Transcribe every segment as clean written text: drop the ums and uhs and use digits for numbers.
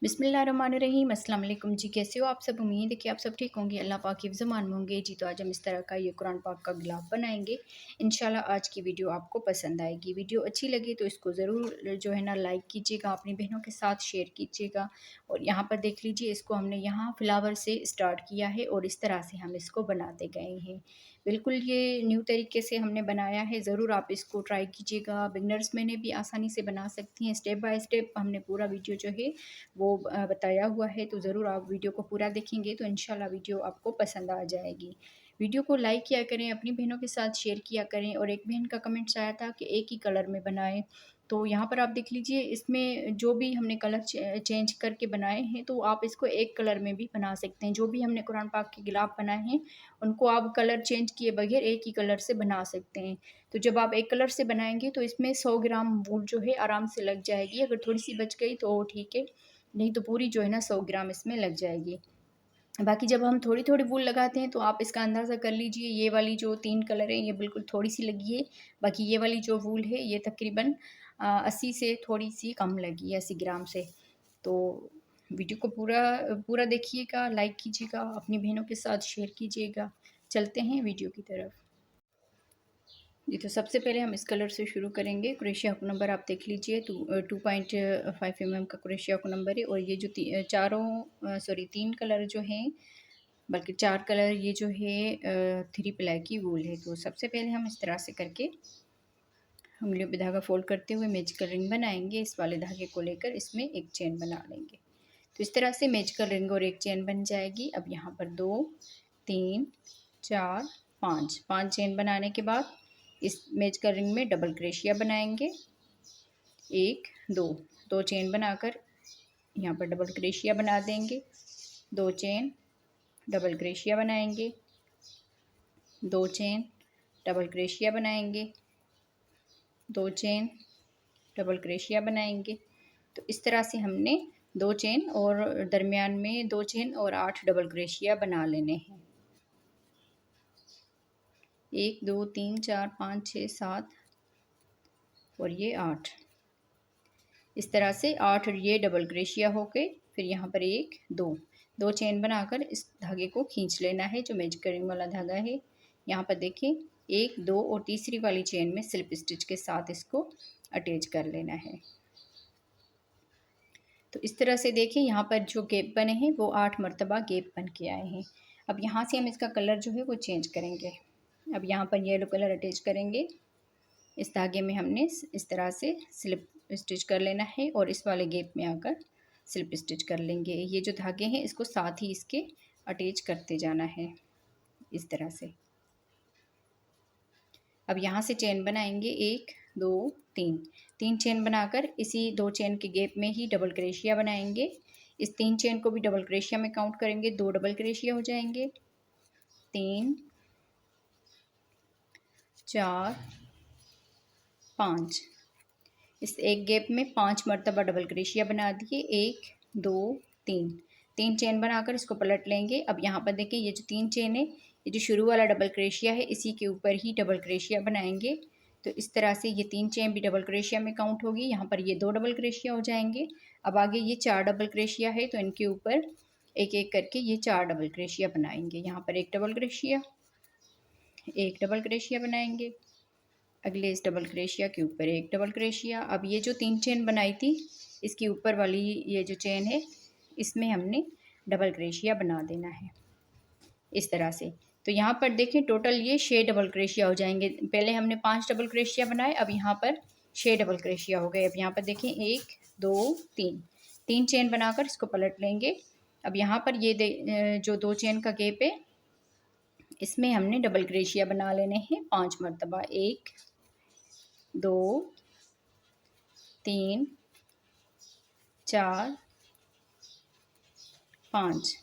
बिस्मिल्लाहिर्रहमानिर्रहीम। अस्सलाम वालेकुम जी। कैसे हो आप सब? उम्मीद है कि आप सब ठीक होंगे, अल्लाह पाक हिफ्ज़ अमान में होंगे जी। तो आज हम इस तरह का ये कुरान पाक का गिलाफ बनाएंगे। इंशाल्लाह आज की वीडियो आपको पसंद आएगी। वीडियो अच्छी लगी तो इसको ज़रूर जो है ना लाइक कीजिएगा, अपनी बहनों के साथ शेयर कीजिएगा। और यहाँ पर देख लीजिए, इसको हमने यहाँ फ्लावर से स्टार्ट किया है और इस तरह से हम इसको बनाते गए हैं। बिल्कुल ये न्यू तरीके से हमने बनाया है, ज़रूर आप इसको ट्राई कीजिएगा। बिगनर्स में ने भी आसानी से बना सकती हैं। स्टेप बाय स्टेप हमने पूरा वीडियो जो है वो बताया हुआ है, तो ज़रूर आप वीडियो को पूरा देखेंगे तो इंशाल्लाह वीडियो आपको पसंद आ जाएगी। वीडियो को लाइक किया करें, अपनी बहनों के साथ शेयर किया करें। और एक बहन का कमेंट्स आया था कि एक ही कलर में बनाएं, तो यहाँ पर आप देख लीजिए, इसमें जो भी हमने कलर चेंज करके बनाए हैं तो आप इसको एक कलर में भी बना सकते हैं। जो भी हमने कुरान पाक के गिलाफ बनाए हैं उनको आप कलर चेंज किए बगैर एक ही कलर से बना सकते हैं। तो जब आप एक कलर से बनाएंगे तो इसमें 100 ग्राम वूल जो है आराम से लग जाएगी। अगर थोड़ी सी बच गई तो ठीक है, नहीं तो पूरी जो है ना 100 ग्राम इसमें लग जाएगी। बाकी जब हम थोड़ी थोड़ी वूल लगाते हैं तो आप इसका अंदाज़ा कर लीजिए, ये वाली जो 3 कलर है ये बिल्कुल थोड़ी सी लगी है। बाकी ये वाली जो वूल है ये तकरीबन 80 से थोड़ी सी कम लगी है, 80 ग्राम से। तो वीडियो को पूरा पूरा देखिएगा, लाइक कीजिएगा, अपनी बहनों के साथ शेयर कीजिएगा। चलते हैं वीडियो की तरफ जी। तो सबसे पहले हम इस कलर से शुरू करेंगे। क्रोशिया हुक नंबर आप देख लीजिए, 2.5 mm का क्रोशिया हुक नंबर है। और ये जो तीन कलर जो हैं, बल्कि 4 कलर, ये जो है 3 प्लाई की वूल है। तो सबसे पहले हम इस तरह से करके उंगलियों पे धागा फोल्ड करते हुए मैजिकल रिंग बनाएंगे। इस वाले धागे को लेकर इसमें एक चेन बना लेंगे। तो इस तरह से मैजिकल रिंग और एक चेन बन जाएगी। अब यहाँ पर 2 3 4 5 चेन बनाने के बाद इस मैजिकल रिंग में डबल क्रोशिया बनाएंगे। 1 2 चेन बनाकर यहाँ पर डबल क्रोशिया बना देंगे। 2 चेन डबल क्रोशिया बनाएंगे। 2 चेन डबल क्रोशिया बनाएंगे। 2 चेन डबल क्रोशिया बनाएंगे। तो इस तरह से हमने 2 चेन और दरमियान में 2 चेन और 8 डबल क्रोशिया बना लेने हैं। 1 2 3 4 5 6 7 और ये 8। इस तरह से 8 ये डबल क्रोशिया हो गए। फिर यहाँ पर 1 2 चेन बनाकर इस धागे को खींच लेना है, जो मैजिक रिंग वाला धागा है। यहाँ पर देखें, 1 2 और तीसरी वाली चेन में स्लिप स्टिच के साथ इसको अटैच कर लेना है। तो इस तरह से देखें, यहाँ पर जो गैप बने हैं वो 8 मरतबा गैप बन के आए हैं। अब यहाँ से हम इसका कलर जो है वो चेंज करेंगे। अब यहाँ पर येलो कलर अटैच करेंगे। इस धागे में हमने इस तरह से स्लिप स्टिच कर लेना है और इस वाले गैप में आकर स्लिप स्टिच कर लेंगे। ये जो धागे हैं इसको साथ ही इसके अटैच करते जाना है इस तरह से। अब यहाँ से चेन बनाएंगे 1 2 3 चेन बनाकर इसी 2 चेन के गैप में ही डबल क्रोशिया बनाएंगे। इस 3 चेन को भी डबल क्रोशिया में काउंट करेंगे, 2 डबल क्रोशिया हो जाएंगे। 3 4 5, इस एक गैप में 5 मरतबा डबल क्रोशिया बना दिए। 1 2 3 चेन बनाकर इसको पलट लेंगे। अब यहाँ पर देखिए, ये जो 3 चेन है, ये जो शुरू वाला डबल क्रोशिया है इसी के ऊपर ही डबल क्रोशिया बनाएंगे। तो इस तरह से ये 3 चेन भी डबल क्रोशिया में काउंट होगी। यहाँ पर ये 2 डबल क्रोशिया हो जाएंगे। अब आगे ये 4 डबल क्रोशिया है, तो इनके ऊपर एक एक करके ये 4 डबल क्रोशिया बनाएंगे। यहाँ पर एक डबल क्रोशिया, एक डबल क्रोशिया बनाएंगे। अगले इस डबल क्रोशिया के ऊपर एक डबल क्रोशिया। अब ये जो 3 चेन बनाई थी, इसके ऊपर वाली ये जो चेन है इसमें हमने डबल क्रोशिया बना देना है इस तरह से। तो यहाँ पर देखें, टोटल ये 6 डबल क्रोशिया हो जाएंगे। पहले हमने 5 डबल क्रोशिया बनाए, अब यहाँ पर 6 डबल क्रोशिया हो गए। अब यहाँ पर देखें, 1 2 3 चेन बनाकर इसको पलट लेंगे। अब यहाँ पर ये जो 2 चेन का गैप है इसमें हमने डबल क्रोशिया बना लेने हैं 5 मरतबा। 1 2 3 4 5,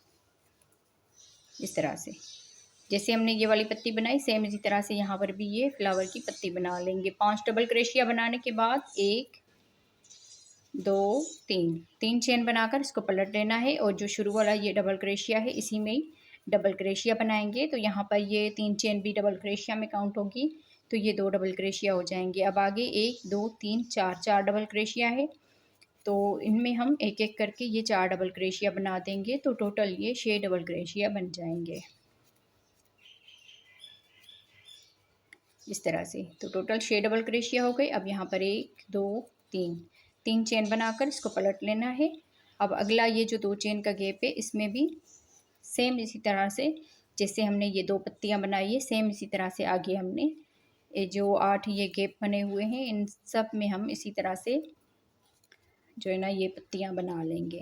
इस तरह से। जैसे हमने ये वाली पत्ती बनाई, सेम इसी तरह से यहाँ पर भी ये फ्लावर की पत्ती बना लेंगे। 5 डबल क्रोशिया बनाने के बाद 1 2 3 चेन बनाकर इसको पलट लेना है। और जो शुरू वाला ये डबल क्रोशिया है इसी में ही डबल क्रोशिया बनाएंगे। तो यहाँ पर ये 3 चेन भी डबल क्रोशिया में काउंट होगी, तो ये 2 डबल क्रोशिया हो जाएंगे। अब आगे 1 2 3 4 डबल क्रोशिया है। तो इनमें हम एक एक करके ये 4 डबल क्रोशिया बना देंगे, तो टोटल ये 6 डबल क्रोशिया बन जाएंगे इस तरह से। तो टोटल 6 डबल क्रोशिया हो गए। अब यहाँ पर 1 2 3 3 चेन बनाकर इसको पलट लेना है। अब अगला ये जो 2 चेन का गैप है इसमें भी सेम इसी तरह से जैसे हमने ये 2 पत्तियां बनाई है, सेम इसी तरह से आगे हमने ये जो 8 ये गैप बने हुए हैं इन सब में हम इसी तरह से जो है ना ये पत्तियां बना लेंगे।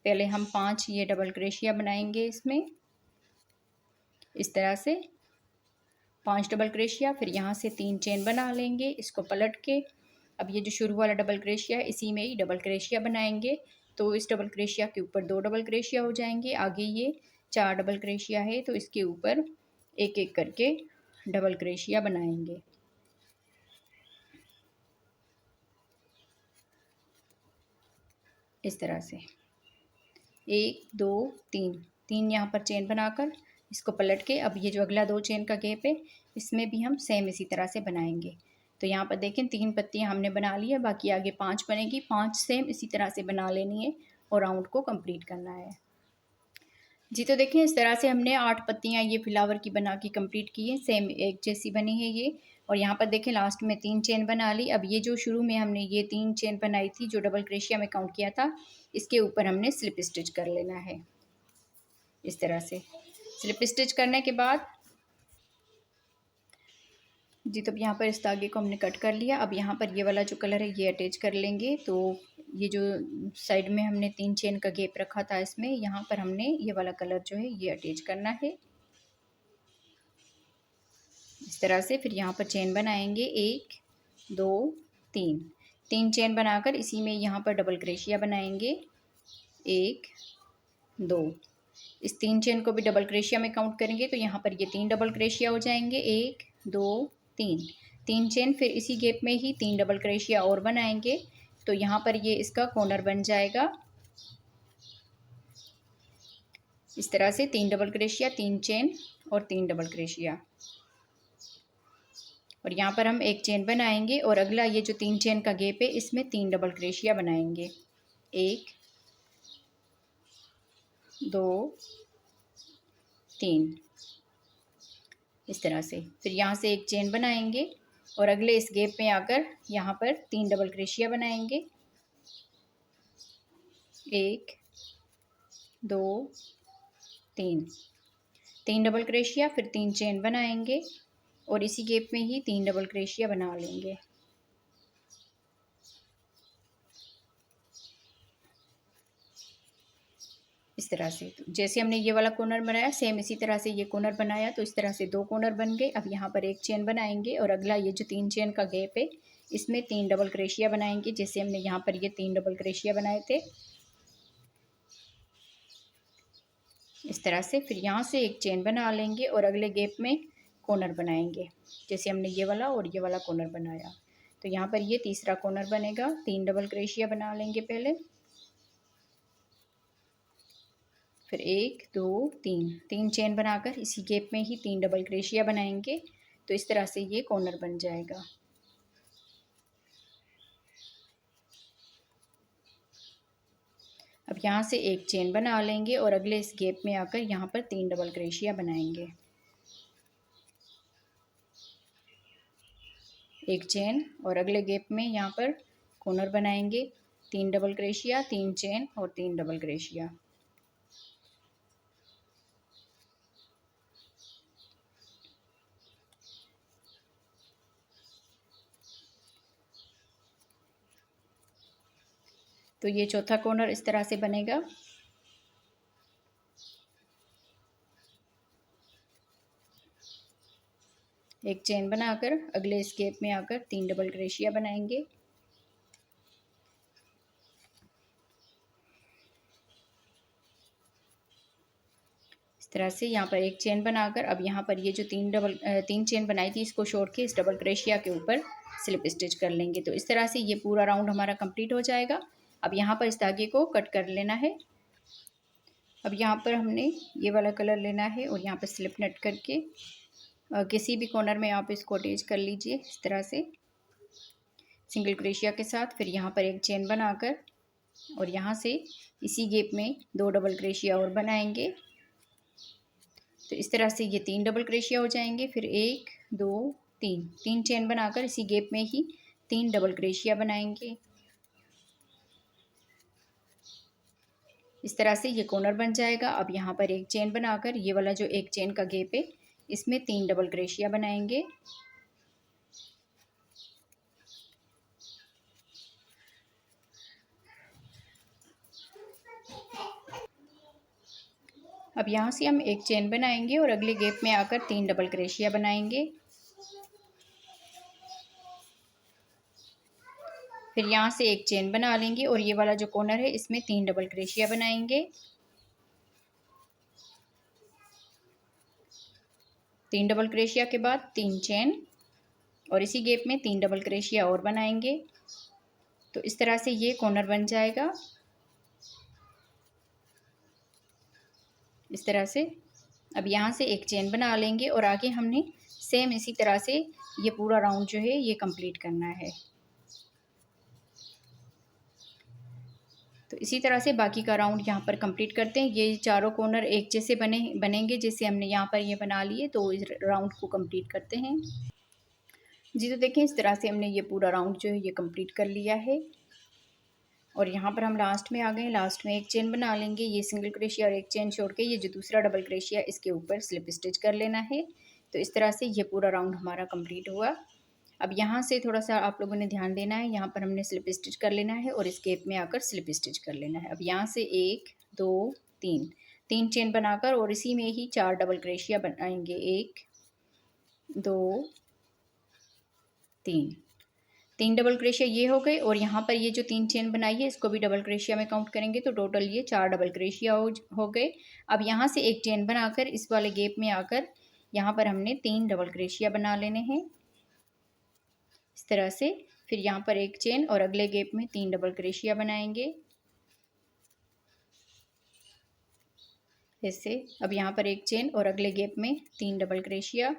पहले हम 5 ये डबल क्रोशिया बनाएंगे इसमें इस तरह से 5 डबल क्रोशिया, फिर यहाँ से 3 चेन बना लेंगे इसको पलट के। अब ये जो शुरू वाला डबल क्रोशिया है इसी में ही डबल क्रोशिया बनाएंगे, तो इस डबल क्रोशिया के ऊपर 2 डबल क्रोशिया हो जाएंगे। आगे ये 4 डबल क्रोशिया है तो इसके ऊपर एक एक करके डबल क्रोशिया बनाएंगे इस तरह से। 1 2 3 3 यहाँ पर चेन बनाकर इसको पलट के अब ये जो अगला 2 चेन का गैप है इसमें भी हम सेम इसी तरह से बनाएंगे। तो यहाँ पर देखें 3 पत्तियाँ हमने बना ली है, बाकी आगे 5 बनेगी, 5 सेम इसी तरह से बना लेनी है और राउंड को कंप्लीट करना है जी। तो देखिए इस तरह से हमने 8 पत्तियाँ ये फ्लावर की बना के कंप्लीट की है, सेम एक जैसी बनी है ये। और यहाँ पर देखें लास्ट में 3 चेन बना ली। अब ये जो शुरू में हमने ये 3 चेन बनाई थी जो डबल क्रोशिया में काउंट किया था, इसके ऊपर हमने स्लिप स्टिच कर लेना है इस तरह से। स्लिप स्टिच करने के बाद जी तो अब यहाँ पर इस धागे को हमने कट कर लिया। अब यहाँ पर ये वाला जो कलर है ये अटैच कर लेंगे। तो ये जो साइड में हमने 3 चेन का गैप रखा था इसमें यहाँ पर हमने ये वाला कलर जो है ये अटैच करना है इस तरह से। फिर यहाँ पर चेन बनाएंगे 1 2 3 3 चेन बनाकर इसी में यहाँ पर डबल क्रोशिया बनाएंगे 1 2। इस 3 चेन को भी डबल क्रोशिया में काउंट करेंगे तो यहाँ पर ये 3 डबल क्रोशिया हो जाएंगे 1 2 3 3 चेन। फिर इसी गैप में ही 3 डबल क्रोशिया और बनाएंगे तो यहाँ पर ये इसका कॉर्नर बन जाएगा इस तरह से। 3 डबल क्रोशिया 3 चेन और 3 डबल क्रोशिया और यहाँ पर हम एक चेन बनाएंगे और अगला ये जो 3 चेन का गैप है इसमें 3 डबल क्रोशिया बनाएंगे 1 2 3 इस तरह से। फिर यहाँ से एक चेन बनाएंगे और अगले इस गैप में आकर यहाँ पर 3 डबल क्रोशिया बनाएंगे 1 2 3 3 डबल क्रोशिया, फिर 3 चेन बनाएंगे और इसी गैप में ही 3 डबल क्रोशिया बना लेंगे इस तरह से। तो जैसे हमने ये वाला कॉर्नर बनाया सेम इसी तरह से ये कॉर्नर बनाया, तो इस तरह से 2 कॉर्नर बन गए। अब यहाँ पर एक चेन बनाएंगे और अगला ये जो 3 चेन का गैप है इसमें 3 डबल क्रोशिया बनाएंगे जैसे हमने यहाँ पर ये 3 डबल क्रोशिया बनाए थे इस तरह से। फिर यहाँ से एक चेन बना लेंगे और अगले गैप में कॉर्नर बनाएंगे जैसे हमने ये वाला और ये वाला कॉर्नर बनाया। तो यहाँ पर ये तीसरा कॉर्नर बनेगा, 3 डबल क्रोशिया बना लेंगे पहले, फिर 1 2 3 3 चेन बनाकर इसी गैप में ही 3 डबल क्रोशिया बनाएंगे तो इस तरह से ये कॉर्नर बन जाएगा। अब यहाँ से एक चेन बना लेंगे और अगले इस गैप में आकर यहाँ पर 3 डबल क्रोशिया बनाएंगे, एक चेन और अगले गैप में यहाँ पर कॉर्नर बनाएंगे 3 डबल क्रोशिया 3 चेन और 3 डबल क्रोशिया। तो ये चौथा कॉर्नर इस तरह से बनेगा। एक चेन बनाकर अगले इस गैप में आकर 3 डबल क्रोशिया बनाएंगे, इस तरह से। यहाँ पर एक चेन बनाकर अब यहाँ पर ये जो 3 चेन बनाई थी इसको छोड़ के इस डबल क्रोशिया के ऊपर स्लिप स्टिच कर लेंगे। तो इस तरह से ये पूरा राउंड हमारा कंप्लीट हो जाएगा। अब यहाँ पर इस धागे को कट कर लेना है। अब यहाँ पर हमने ये वाला कलर लेना है और यहाँ पर स्लिप नट करके किसी भी कॉर्नर में आप इसको अटैच कर लीजिए इस तरह से सिंगल क्रोशिया के साथ। फिर यहाँ पर एक चेन बनाकर और यहाँ से इसी गैप में 2 डबल क्रोशिया और बनाएंगे। तो इस तरह से ये 3 डबल क्रोशिया हो जाएंगे। फिर 1 2 3 3 चेन बनाकर इसी गैप में ही 3 डबल क्रोशिया बनाएंगे। इस तरह से ये कॉर्नर बन जाएगा। अब यहाँ पर एक चेन बनाकर ये वाला जो एक चेन का गैप है इसमें 3 डबल क्रोशिया बनाएंगे। अब यहाँ से हम एक चेन बनाएंगे और अगले गैप में आकर 3 डबल क्रोशिया बनाएंगे। फिर यहाँ से एक चेन बना लेंगे और ये वाला जो कॉर्नर है इसमें 3 डबल क्रोशिया बनाएंगे। 3 डबल क्रोशिया के बाद 3 चेन और इसी गैप में 3 डबल क्रोशिया और बनाएंगे। तो इस तरह से ये कॉर्नर बन जाएगा। इस तरह से अब यहाँ से एक चेन बना लेंगे और आगे हमने सेम इसी तरह से ये पूरा राउंड जो है ये कंप्लीट करना है। तो इसी तरह से बाकी का राउंड यहाँ पर कंप्लीट करते हैं। ये चारों कॉर्नर एक जैसे बनेंगे जैसे हमने यहाँ पर ये बना लिए। तो इस राउंड को कंप्लीट करते हैं जी। तो देखें इस तरह से हमने ये पूरा राउंड जो है ये कंप्लीट कर लिया है। और यहाँ पर हम लास्ट में आ गए। लास्ट में एक चेन बना लेंगे। ये सिंगल क्रोशिया और एक चेन छोड़ के ये जो दूसरा डबल क्रोशिया इसके ऊपर स्लिप स्टिच कर लेना है। तो इस तरह से ये पूरा राउंड हमारा कंप्लीट हुआ। अब यहाँ से थोड़ा सा आप लोगों ने ध्यान देना है। यहाँ पर हमने स्लिप स्टिच कर लेना है और इस गैप में आकर स्लिप स्टिच कर लेना है। अब यहाँ से 1 2 3 चेन बनाकर और इसी में ही 4 डबल क्रोशिया बनाएंगे। 1 2 3 डबल क्रोशिया ये हो गए। और यहाँ पर ये जो 3 चेन बनाई है इसको भी डबल क्रोशिया में काउंट करेंगे। तो टोटल ये 4 डबल क्रोशिया हो गए। अब यहाँ से एक चेन बनाकर इस वाले गैप में आकर यहाँ पर हमने 3 डबल क्रोशिया बना लेने हैं इस तरह से। फिर यहाँ पर एक चेन और अगले गैप में 3 डबल क्रोशिया बनाएंगे ऐसे। अब यहाँ पर एक चेन और अगले गैप में 3 डबल क्रोशिया।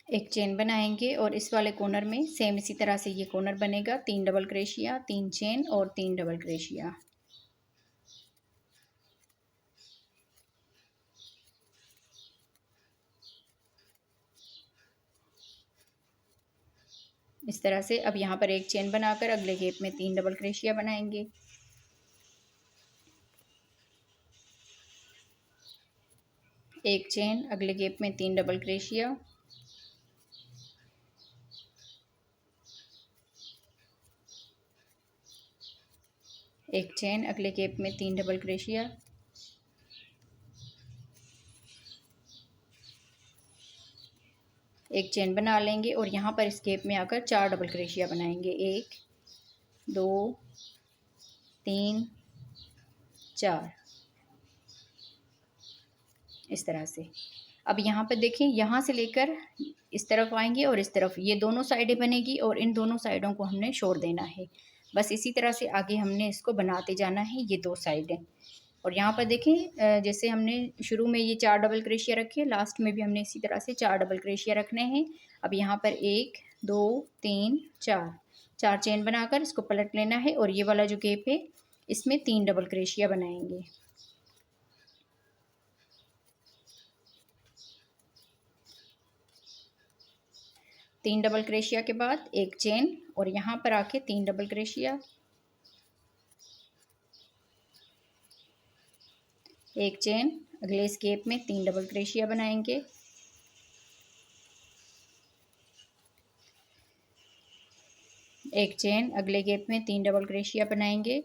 एक चेन बनाएंगे और इस वाले कॉर्नर में सेम इसी तरह से ये कॉर्नर बनेगा। 3 डबल क्रोशिया 3 चेन और 3 डबल क्रोशिया। इस तरह से अब यहाँ पर एक चेन बनाकर अगले गैप में 3 डबल क्रोशिया बनाएंगे। एक चेन अगले गैप में 3 डबल क्रोशिया। एक चेन अगले गैप में 3 डबल क्रोशिया। एक चेन बना लेंगे और यहाँ पर इस गैप में आकर 4 डबल क्रोशिया बनाएंगे। 1 2 3 4 इस तरह से। अब यहाँ पर देखें यहाँ से लेकर इस तरफ आएंगे और इस तरफ ये दोनों साइडें बनेगी और इन दोनों साइडों को हमने छोड़ देना है। बस इसी तरह से आगे हमने इसको बनाते जाना है ये 2 साइडें। और यहाँ पर देखें जैसे हमने शुरू में ये 4 डबल क्रोशिया रखे, लास्ट में भी हमने इसी तरह से 4 डबल क्रोशिया रखने हैं। अब यहाँ पर 1 2 3 4 चेन बनाकर इसको पलट लेना है और ये वाला जो गैप है इसमें 3 डबल क्रोशिया बनाएंगे। तीन डबल क्रोशिया के बाद एक चेन और यहाँ पर आके 3 डबल क्रोशिया। एक चेन अगले इस गैप में 3 डबल क्रोशिया बनाएंगे। एक चेन अगले गैप में 3 डबल क्रोशिया बनाएंगे।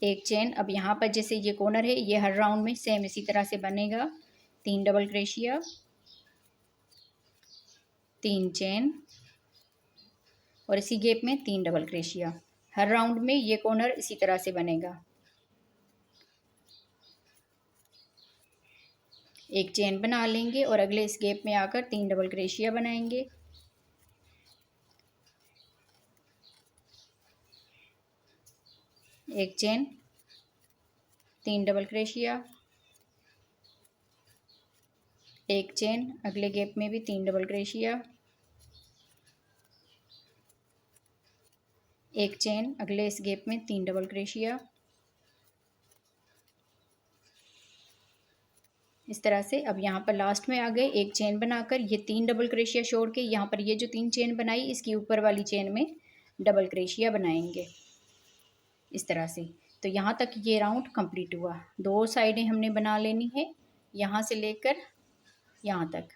एक चेन। अब यहाँ पर जैसे ये कॉर्नर है ये हर राउंड में सेम इसी तरह से बनेगा। 3 डबल क्रोशिया 3 चेन और इसी गैप में 3 डबल क्रोशिया। हर राउंड में ये कॉर्नर इसी तरह से बनेगा। एक चेन बना लेंगे और अगले इस गैप में आकर 3 डबल क्रोशिया बनाएंगे। एक चेन 3 डबल क्रोशिया। एक चेन, अगले गैप में भी 3 डबल क्रोशिया, एक चेन, अगले इस गैप में 3 डबल क्रोशिया। इस तरह से अब यहाँ पर लास्ट में आ गए, एक चेन बनाकर ये 3 डबल क्रोशिया छोड़ के यहाँ पर ये जो 3 चेन बनाई इसकी ऊपर वाली चेन में डबल क्रोशिया बनाएंगे इस तरह से। तो यहाँ तक ये राउंड कंप्लीट हुआ। दो साइडें हमने बना लेनी है यहाँ से लेकर यहाँ तक।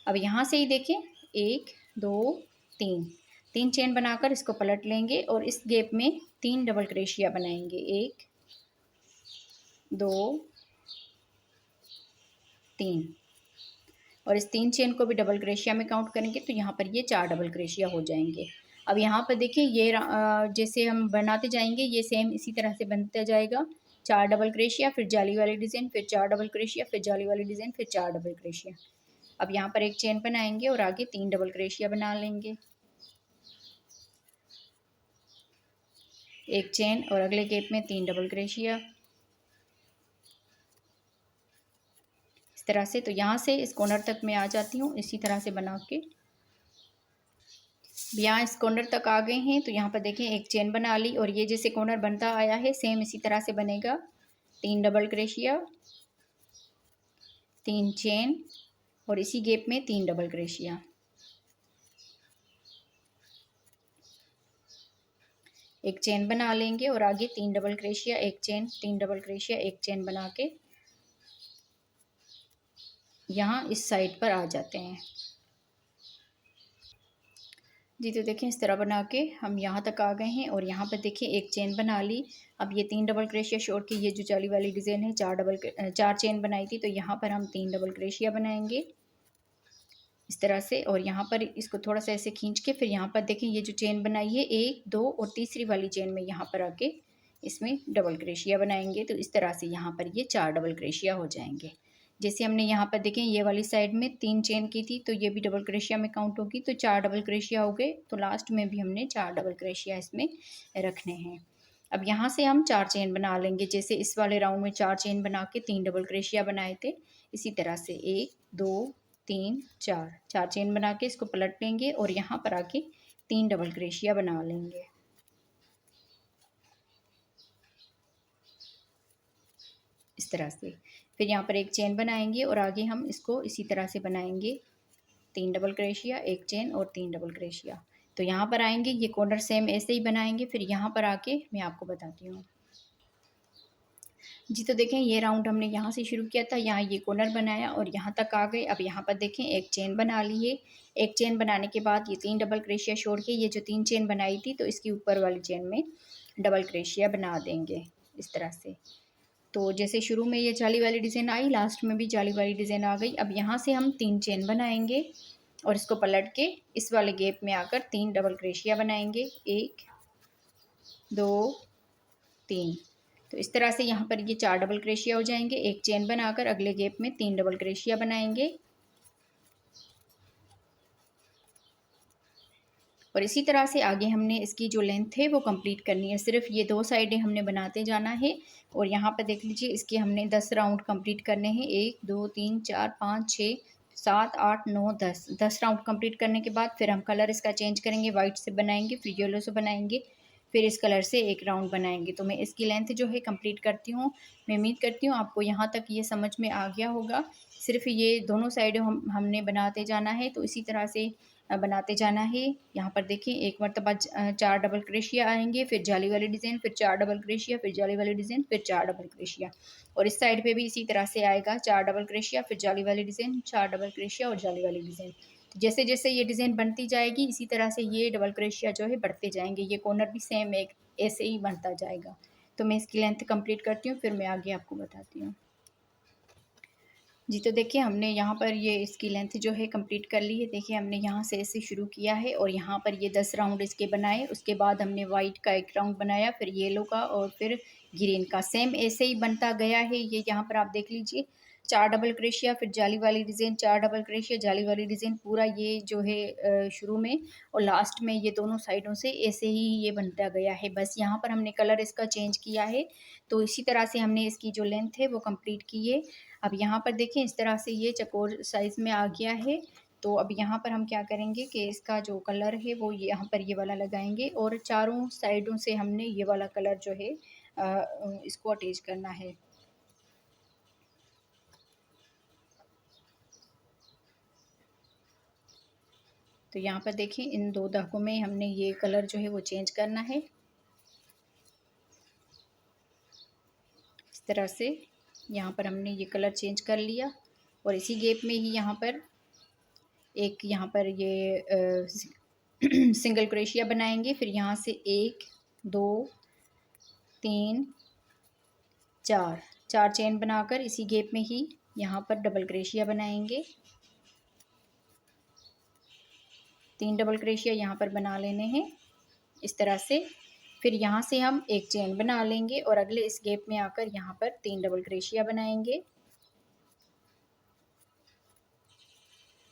अब यहाँ से ही देखें, 1 2 3 3 चेन बनाकर इसको पलट लेंगे और इस गैप में 3 डबल क्रोशिया बनाएंगे। 1 2 3 और इस 3 चेन को भी डबल क्रोशिया में काउंट करेंगे तो यहाँ पर ये 4 डबल क्रोशिया हो जाएंगे। अब यहाँ पर देखिए ये जैसे हम बनाते जाएंगे ये सेम इसी तरह से बनता जाएगा। 4 डबल क्रोशिया, फिर जाली वाली डिज़ाइन, फिर 4 डबल क्रोशिया, फिर जाली वाली डिज़ाइन, फिर 4 डबल क्रोशिया। अब यहाँ पर एक चेन बनाएंगे और आगे 3 डबल क्रोशिया बना लेंगे। एक चेन और अगले गैप में 3 डबल क्रोशिया इस तरह से। तो यहाँ से इस कॉर्नर तक मैं आ जाती हूँ इसी तरह से बना के। यहाँ इस कॉर्नर तक आ गए हैं तो यहाँ पर देखें एक चेन बना ली और ये जैसे कॉर्नर बनता आया है सेम इसी तरह से बनेगा। 3 डबल क्रोशिया, 3 चेन और इसी गैप में 3 डबल क्रोशिया। एक चेन बना लेंगे और आगे 3 डबल क्रोशिया, एक चेन, 3 डबल क्रोशिया, एक चेन बना के यहाँ इस साइड पर आ जाते हैं जी। तो देखें इस तरह बना के हम यहाँ तक आ गए हैं और यहाँ पर देखिए एक चेन बना ली। अब ये 3 डबल क्रोशिया छोड़ के ये जो जाली वाली डिज़ाइन है 4 चेन बनाई थी तो यहाँ पर हम 3 डबल क्रोशिया बनाएंगे इस तरह से। और यहाँ पर इसको थोड़ा सा ऐसे खींच के फिर यहाँ पर देखें ये जो चेन बनाई है 1 2 और तीसरी वाली चेन में यहाँ पर आके इसमें डबल क्रोशिया बनाएंगे। तो इस तरह से यहाँ पर ये 4 डबल क्रोशिया हो जाएंगे। जैसे हमने यहाँ पर देखें ये वाली साइड में 3 चेन की थी तो ये भी डबल क्रोशिया में काउंट होगी तो 4 डबल क्रोशिया हो गए। तो लास्ट में भी हमने 4 डबल क्रोशिया इसमें रखने हैं। अब यहाँ से हम 4 चेन बना लेंगे। जैसे इस वाले राउंड में 4 चेन बना के 3 डबल क्रोशिया बनाए थे इसी तरह से 1 2 3 4 चेन बना के इसको पलट लेंगे और यहाँ पर आके 3 डबल क्रोशिया बना लेंगे इस तरह से। फिर यहाँ पर एक चेन बनाएंगे और आगे हम इसको इसी तरह से बनाएंगे। 3 डबल क्रोशिया, एक चेन और 3 डबल क्रोशिया। तो यहाँ पर आएंगे ये कॉर्नर सेम ऐसे ही बनाएंगे। फिर यहाँ पर आके मैं आपको बताती हूँ जी। तो देखें ये राउंड हमने यहाँ से शुरू किया था, यहाँ ये कॉर्नर बनाया और यहाँ तक आ गए। अब यहाँ पर देखें एक चेन बना ली है। एक चेन बनाने के बाद ये 3 डबल क्रोशिया छोड़ के ये जो 3 चेन बनाई थी तो इसकी ऊपर वाली चेन में डबल क्रोशिया बना देंगे इस तरह से। तो जैसे शुरू में ये जाली वाली डिज़ाइन आई लास्ट में भी जाली वाली डिज़ाइन आ गई। अब यहाँ से हम 3 चेन बनाएंगे और इसको पलट के इस वाले गैप में आकर 3 डबल क्रोशिया बनाएंगे। 1 2 3। तो इस तरह से यहाँ पर ये 4 डबल क्रोशिया हो जाएंगे। एक चेन बनाकर अगले गैप में 3 डबल क्रोशिया बनाएंगे और इसी तरह से आगे हमने इसकी जो लेंथ है वो कंप्लीट करनी है। सिर्फ ये 2 साइडें हमने बनाते जाना है और यहाँ पर देख लीजिए इसके हमने 10 राउंड कंप्लीट करने हैं। 1 2 3 4 5 6 7 8 9 10 राउंड कंप्लीट करने के बाद फिर हम कलर इसका चेंज करेंगे। वाइट से बनाएंगे, फिर येलो से बनाएंगे, फिर इस कलर से एक राउंड बनाएंगे। तो मैं इसकी लेंथ जो है कंप्लीट करती हूँ। मैं उम्मीद करती हूँ आपको यहाँ तक ये समझ में आ गया होगा। सिर्फ ये दोनों साइडें हमने बनाते जाना है तो इसी तरह से बनाते जाना है। यहाँ पर देखिए एक मरतबा 4 डबल क्रोशिया आएंगे, फिर जाली वाली डिज़ाइन, फिर 4 डबल क्रोशिया, फिर जाली वाली डिज़ाइन, फिर 4 डबल क्रोशिया। और इस साइड पे भी इसी तरह से आएगा 4 डबल क्रोशिया, फिर जाली वाली डिज़ाइन, 4 डबल क्रोशिया और जाली वाली डिज़ाइन। तो जैसे जैसे ये डिज़ाइन बनती जाएगी इसी तरह से ये डबल क्रोशिया जो है बढ़ते जाएंगे। ये कॉर्नर भी सेम एक ऐसे ही बनता जाएगा। तो मैं इसकी लेंथ कंप्लीट करती हूँ फिर मैं आगे आपको बताती हूँ जी। तो देखिए हमने यहाँ पर ये इसकी लेंथ जो है कंप्लीट कर ली है। देखिए हमने यहाँ से ऐसे शुरू किया है और यहाँ पर ये 10 राउंड इसके बनाए। उसके बाद हमने वाइट का एक राउंड बनाया, फिर येलो का और फिर ग्रीन का। सेम ऐसे ही बनता गया है। ये यहाँ पर आप देख लीजिए 4 डबल क्रोशिया, फिर जाली वाली डिज़ाइन, 4 डबल क्रोशिया, जाली वाली डिज़ाइन, पूरा ये जो है शुरू में और लास्ट में ये दोनों साइडों से ऐसे ही ये बनता गया है। बस यहाँ पर हमने कलर इसका चेंज किया है। तो इसी तरह से हमने इसकी जो लेंथ है वो कंप्लीट की है। अब यहाँ पर देखें इस तरह से ये चकोर साइज़ में आ गया है। तो अब यहाँ पर हम क्या करेंगे कि इसका जो कलर है वो यहाँ पर ये वाला लगाएंगे और चारों साइडों से हमने ये वाला कलर जो है इसको अटैच करना है। तो यहाँ पर देखें इन दो धागों में हमने ये कलर जो है वो चेंज करना है इस तरह से। यहाँ पर हमने ये कलर चेंज कर लिया और इसी गैप में ही यहाँ पर यहाँ पर ये सिंगल क्रोशिया बनाएंगे। फिर यहाँ से 1 2 3 4 4 चेन बनाकर इसी गैप में ही यहाँ पर डबल क्रोशिया बनाएंगे। 3 डबल क्रोशिया यहाँ पर बना लेने हैं इस तरह से। फिर यहाँ से हम एक चेन बना लेंगे और अगले इस गैप में आकर यहाँ पर 3 डबल क्रोशिया बनाएंगे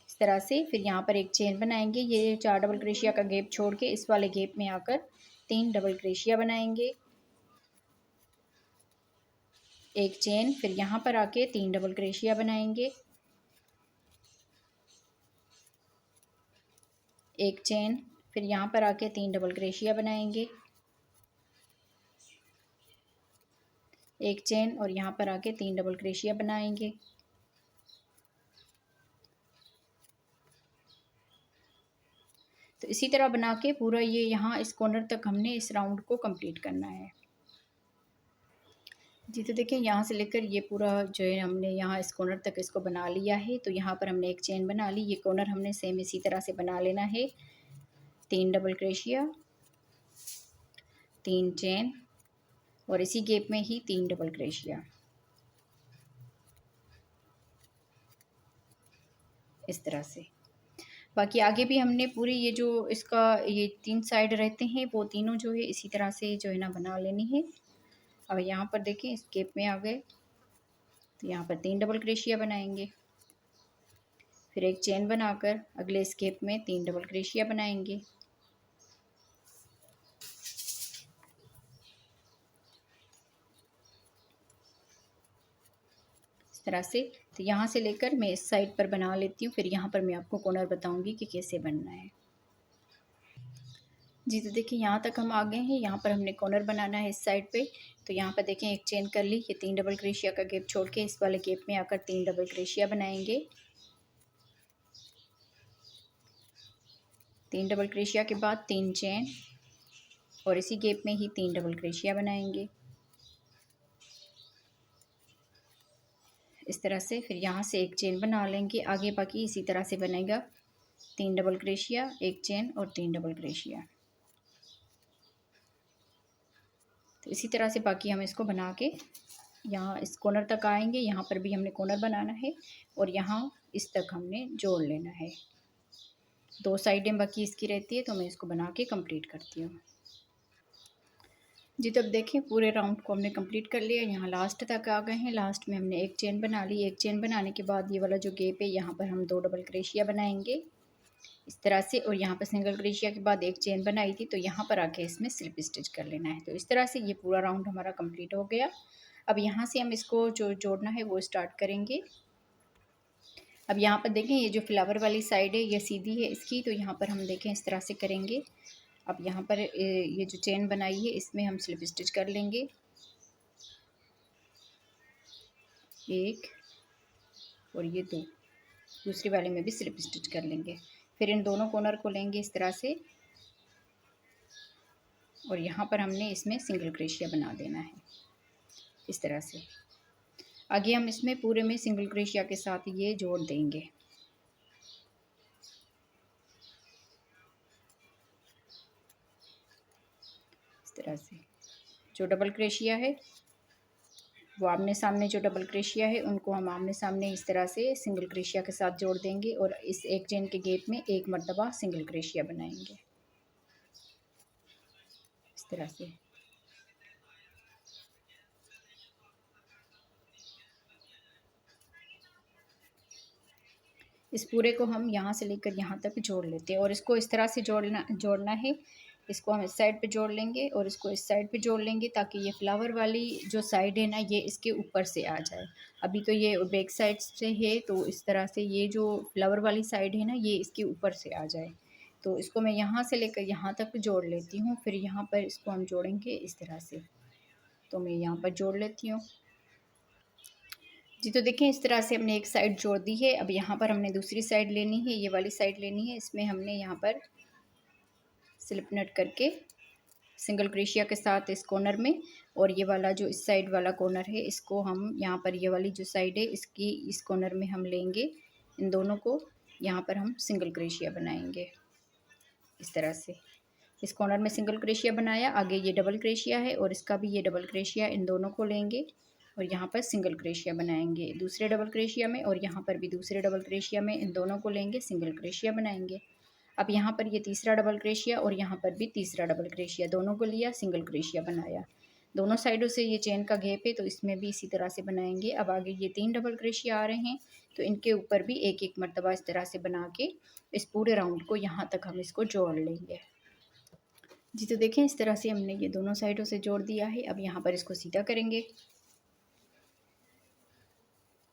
इस तरह से। फिर यहाँ पर एक चेन बनाएंगे, ये 4 डबल क्रोशिया का गैप छोड़ के इस वाले गैप में आकर 3 डबल क्रोशिया बनाएंगे, एक चेन। फिर यहाँ पर आके 3 डबल क्रोशिया बनाएंगे, एक चेन। फिर यहाँ पर आके 3 डबल क्रोशिया बनाएंगे, एक चेन और यहाँ पर आके 3 डबल क्रोशिया बनाएंगे। तो इसी तरह बना के पूरा ये यहाँ इस कॉर्नर तक हमने इस राउंड को कंप्लीट करना है जी। तो देखिए यहाँ से लेकर ये पूरा जो है हमने यहाँ इस कॉर्नर तक इसको बना लिया है। तो यहाँ पर हमने एक चेन बना ली, ये कॉर्नर हमने सेम इसी तरह से बना लेना है। 3 डबल क्रोशिया, 3 चेन और इसी गैप में ही 3 डबल क्रोशिया इस तरह से। बाकी आगे भी हमने पूरी ये जो इसका ये 3 साइड रहते हैं वो तीनों जो है इसी तरह से जो है ना बना लेनी है। अब यहाँ पर देखें इस गैप में आ गए तो यहाँ पर 3 डबल क्रोशिया बनाएंगे, फिर एक चेन बनाकर अगले इस गैप में 3 डबल क्रोशिया बनाएंगे इस तरह से। तो यहाँ से लेकर मैं इस साइड पर बना लेती हूँ, फिर यहाँ पर मैं आपको कॉर्नर बताऊँगी कि कैसे बनना है जी। तो देखिए यहाँ तक हम आ गए हैं, यहाँ पर हमने कॉर्नर बनाना है इस साइड पे। तो यहाँ पर देखें एक चेन कर ली, ये 3 डबल क्रोशिया का गैप छोड़ के इस वाले गैप में आकर 3 डबल क्रोशिया बनाएंगे, 3 डबल क्रोशिया के बाद 3 चेन और इसी गैप में ही 3 डबल क्रोशिया बनाएंगे इस तरह से। फिर यहाँ से एक चेन बना लेंगे, आगे बाकी इसी तरह से बनेगा, 3 डबल क्रोशिया, एक चेन और 3 डबल क्रोशिया। तो इसी तरह से बाकी हम इसको बना के यहाँ इस कॉर्नर तक आएंगे, यहाँ पर भी हमने कॉर्नर बनाना है और यहाँ इस तक हमने जोड़ लेना है। 2 साइडें बाकी इसकी रहती है तो मैं इसको बना के कंप्लीट करती हूँ जी। तो अब देखें पूरे राउंड को हमने कंप्लीट कर लिया, यहाँ लास्ट तक आ गए हैं। लास्ट में हमने एक चेन बना ली, एक चेन बनाने के बाद ये वाला जो गैप है यहाँ पर हम 2 डबल क्रोशिया बनाएंगे इस तरह से, और यहाँ पर सिंगल क्रोशिया के बाद एक चेन बनाई थी तो यहाँ पर आके इसमें स्लिप स्टिच कर लेना है। तो इस तरह से ये पूरा राउंड हमारा कंप्लीट हो गया। अब यहाँ से हम इसको जो जोड़ना है वो स्टार्ट करेंगे। अब यहाँ पर देखें ये जो फ्लावर वाली साइड है ये सीधी है इसकी, तो यहाँ पर हम देखें इस तरह से करेंगे। अब यहाँ पर ये जो चेन बनाई है इसमें हम स्लिप स्टिच कर लेंगे, एक और ये 2, दूसरी वाले में भी स्लिप स्टिच कर लेंगे। फिर इन दोनों कॉर्नर को लेंगे इस तरह से और यहाँ पर हमने इसमें सिंगल क्रोशिया बना देना है इस तरह से। आगे हम इसमें पूरे में सिंगल क्रोशिया के साथ ये जोड़ देंगे इस तरह से। जो डबल क्रोशिया है वो आमने सामने, जो डबल क्रोशिया है उनको हम आमने सामने इस तरह से सिंगल क्रोशिया के साथ जोड़ देंगे और इस एक चेन के गैप में एक मर्तबा सिंगल क्रोशिया बनाएंगे इस तरह से। इस पूरे को हम यहाँ से लेकर यहाँ तक जोड़ लेते हैं और इसको इस तरह से जोड़ना है इसको हम इस साइड पे जोड़ लेंगे और इसको इस साइड पे जोड़ लेंगे ताकि ये फ्लावर वाली जो साइड है ना ये इसके ऊपर से आ जाए। अभी तो ये बैक साइड से है, तो इस तरह से ये जो फ्लावर वाली साइड है ना ये इसके ऊपर से आ जाए। तो इसको मैं यहाँ से लेकर यहाँ तक जोड़ लेती हूँ, फिर यहाँ पर इसको हम जोड़ेंगे इस तरह से। तो मैं यहाँ पर जोड़ लेती हूँ जी। तो देखें इस तरह से हमने एक साइड जोड़ दी है। अब यहाँ पर हमने दूसरी साइड लेनी है, ये वाली साइड लेनी है। इसमें हमने यहाँ पर स्लिप नट करके सिंगल क्रोशिया के साथ इस कॉर्नर में, और ये वाला जो इस साइड वाला कॉर्नर है इसको हम यहाँ पर, ये वाली जो साइड है इसकी इस कॉर्नर में हम लेंगे। इन दोनों को यहाँ पर हम सिंगल क्रोशिया बनाएंगे इस तरह से। इस कॉर्नर में सिंगल क्रोशिया बनाया, आगे ये डबल क्रोशिया है और इसका भी ये डबल क्रोशिया, इन दोनों को लेंगे और यहाँ पर सिंगल क्रोशिया बनाएंगे दूसरे डबल क्रोशिया में, और यहाँ पर भी दूसरे डबल क्रोशिया में इन दोनों को लेंगे, सिंगल क्रोशिया बनाएंगे। अब यहाँ पर ये तीसरा डबल क्रोशिया और यहाँ पर भी तीसरा डबल क्रोशिया, दोनों को लिया, सिंगल क्रोशिया बनाया। दोनों साइडों से ये चेन का घेप है तो इसमें भी इसी तरह से बनाएंगे। अब आगे ये 3 डबल क्रोशिया आ रहे हैं तो इनके ऊपर भी एक एक मरतबा इस तरह से बना के इस पूरे राउंड को यहाँ तक हम इसको जोड़ लेंगे जी। तो देखें इस तरह से हमने ये दोनों साइडों से जोड़ दिया है। अब यहाँ पर इसको सीधा करेंगे,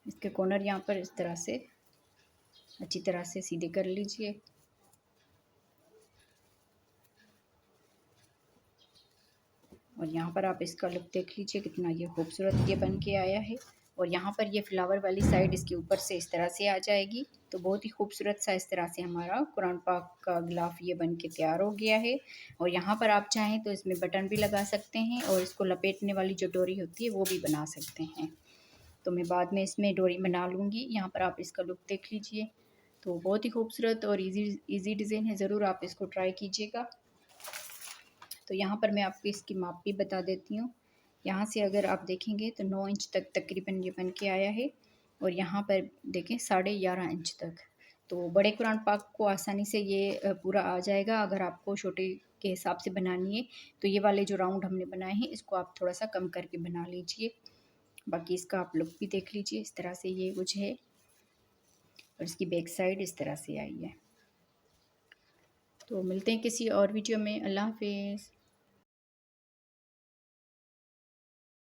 इसके कॉर्नर यहाँ पर इस तरह से अच्छी तरह से सीधे कर लीजिए। और यहाँ पर आप इसका लुक देख लीजिए कितना ये खूबसूरत ये बन के आया है। और यहाँ पर ये फ्लावर वाली साइड इसके ऊपर से इस तरह से आ जाएगी, तो बहुत ही खूबसूरत सा इस तरह से हमारा कुरान पाक का गिलाफ ये बन के तैयार हो गया है। और यहाँ पर आप चाहें तो इसमें बटन भी लगा सकते हैं और इसको लपेटने वाली जो डोरी होती है वो भी बना सकते हैं। तो मैं बाद में इसमें डोरी बना लूँगी। यहाँ पर आप इसका लुक देख लीजिए, तो बहुत ही खूबसूरत और ईजी डिज़ाइन है, ज़रूर आप इसको ट्राई कीजिएगा। तो यहाँ पर मैं आपको इसकी माप भी बता देती हूँ। यहाँ से अगर आप देखेंगे तो 9 इंच तक तकरीबन ये बन के आया है, और यहाँ पर देखें 11.5 इंच तक। तो बड़े कुरान पाक को आसानी से ये पूरा आ जाएगा। अगर आपको छोटे के हिसाब से बनानी है तो ये वाले जो राउंड हमने बनाए हैं इसको आप थोड़ा सा कम करके बना लीजिए। बाकी इसका आप लुक भी देख लीजिए, इस तरह से ये कुछ है और इसकी बैक साइड इस तरह से आई है। तो मिलते हैं किसी और वीडियो में। अल्लाह हाफिज़।